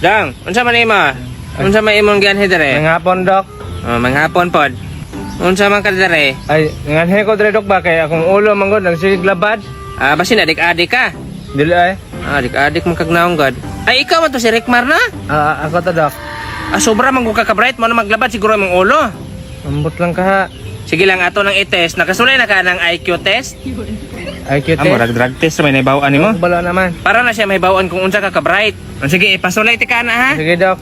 Dang, unsa man imo? Unsa man imong ganhe dere? Manghapon, Dok. Oh, manghapon pod. Unsa man ka dere? Ay, nganhe ko dre, Dok, ba? Kaya akong ulo, manggod, nagsigig labad. Ah, basin adik-adik ka. Dili ay. Adik-adik man kag naong god. Ay, ikaw man to si Rickmar na? Ako to, Dok. Sobra man ka bright mo na maglabad siguro imong ulo. Ambot lang ka, ha. Sige lang ato nang i-test. Nakasulay na ka ng IQ test? IQ test. Drug test may nabawaan nimo. Balo naman. Para na siya may bawaan kung unsa ka bright. Sige, ipasulay ti ka na ha. Sige, Dok.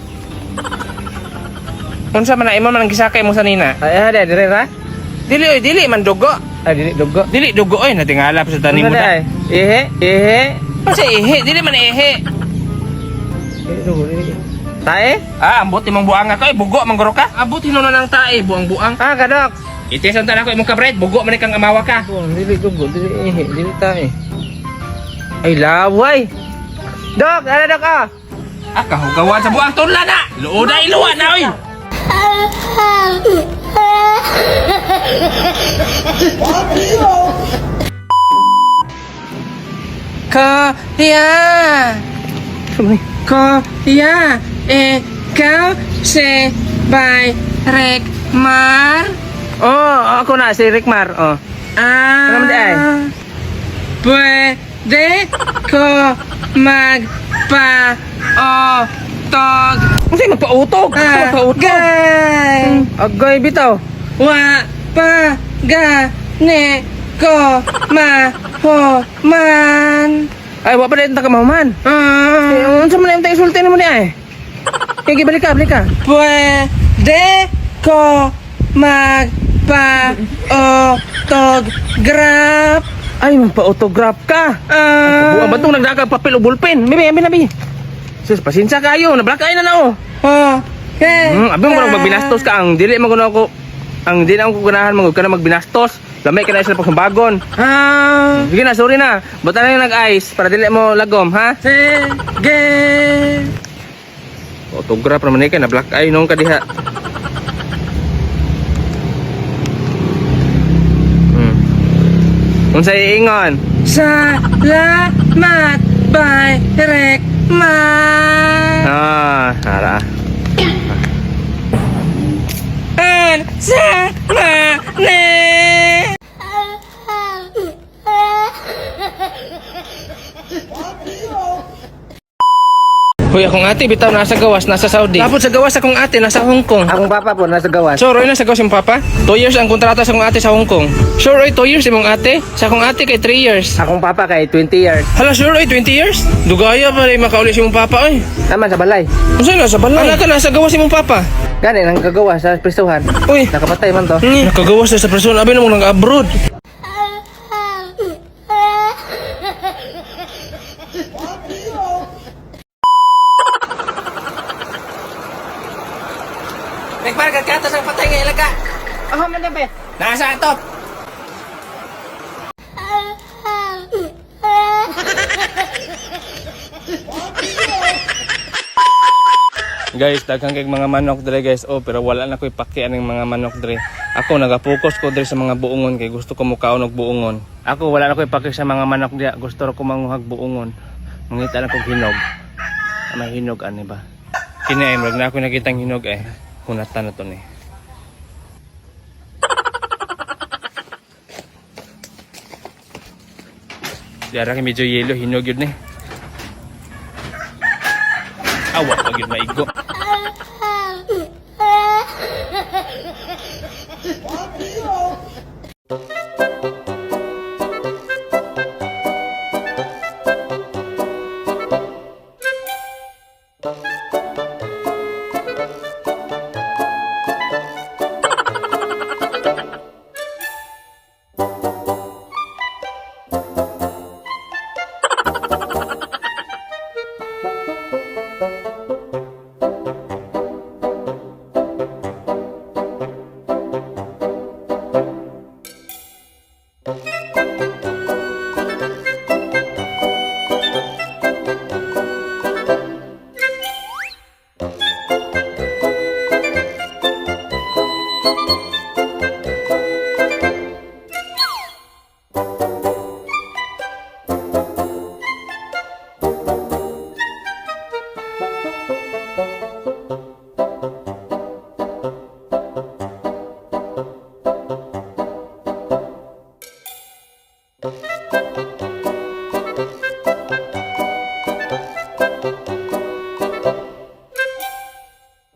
Unsa man na imo man ang gisakay mo sanina? Ay, dire ra? Dili man dugo. Ay, dili, dugo. Dili dugo oy, natingala pa sa tanim mo da. Ihe. Kasi ihi, dili man ihi. Dugo, dili. Tae? Ambot imong buang ako, bugo mangguro ka. Abot hinuno ng tae, buang-buang. Kadok. Itesan ta nako imong ka-bright, bugo man kang amawa ka. Dili, dugo, dili, ihe, dili tae. Ay, laway. Dok, ano, Dok, Kahugawan sa buang tunla na. Luoda iluwa na oy. Kaya ikaw si Bay Rickmar? Ako na, si Rickmar, Ano man di ay? Pwede ko magpa-utog. Kasi magpa-utog. Agay, bitaw. Wa pa gani ko mahuman. Ay, wala pa rin takamahuman. Ano sa mga yung sulti mo niya Sige, balik ka. Pwede ko magpa-autograph. Ay, magpa-autograph ka. Buwan ba itong nagdakag papel o ballpen? Bibi. Sus, pasensya kayo. Nablakay na na Okay. Abi mo magbinastos ka. Ang dili mo ako. Ang dili ako ganahan mo ka na magbinastos. Lamay ka na sila pagsambagon. Sige na, sorry na. Bata na yung nag-ice para dili mo lagom, ha? Sige. Autograph naman ka na black eye nung kadiha. Unsa iingon? Salamat Bay Rickmar. Hara. Sama ne. Hoy, akong ate bitaw nasa gawas, nasa Saudi. Tapos sa gawas akong ate nasa Hong Kong. Akong papa po nasa gawas. So, Roy, nasa gawas yung papa? 2 years ang kontrata sa akong ate sa Hong Kong. Sure, Roy, 2 years imong ate? Sa akong ate kay 3 years. Akong papa kay 20 years. Hala, sure, Roy, 20 years? Dugaya pa rin makaulit si mong papa, oy. Naman sa balay. Ano nasa balay? Hala ka, nasa gawas imong papa. Gani nang kagawas sa prisuhan. Uy, Nakapatay man to. nakagawas na sa person. Abi na mo nang abroad. Rickmar, kagkatas ang patay nga ilaga. Man be. Nasa ato. Guys, daghang kay mga manok dire guys. Pero wala na ko ipakian ng mga manok dire. Ako nagapokus ko dire sa mga buongon kay gusto ko mukaon og buongon. Ako wala na ko ipaki sa mga manok diha. Gusto ko manguhag buongon. Mangita na kog hinog. May hinog ani ba? Kini ay murag na ako nakitang hinog Hunatan na to ni. Diara kay medyo yellow hinog yun ni. Awa pag yun maigo.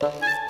Thank you.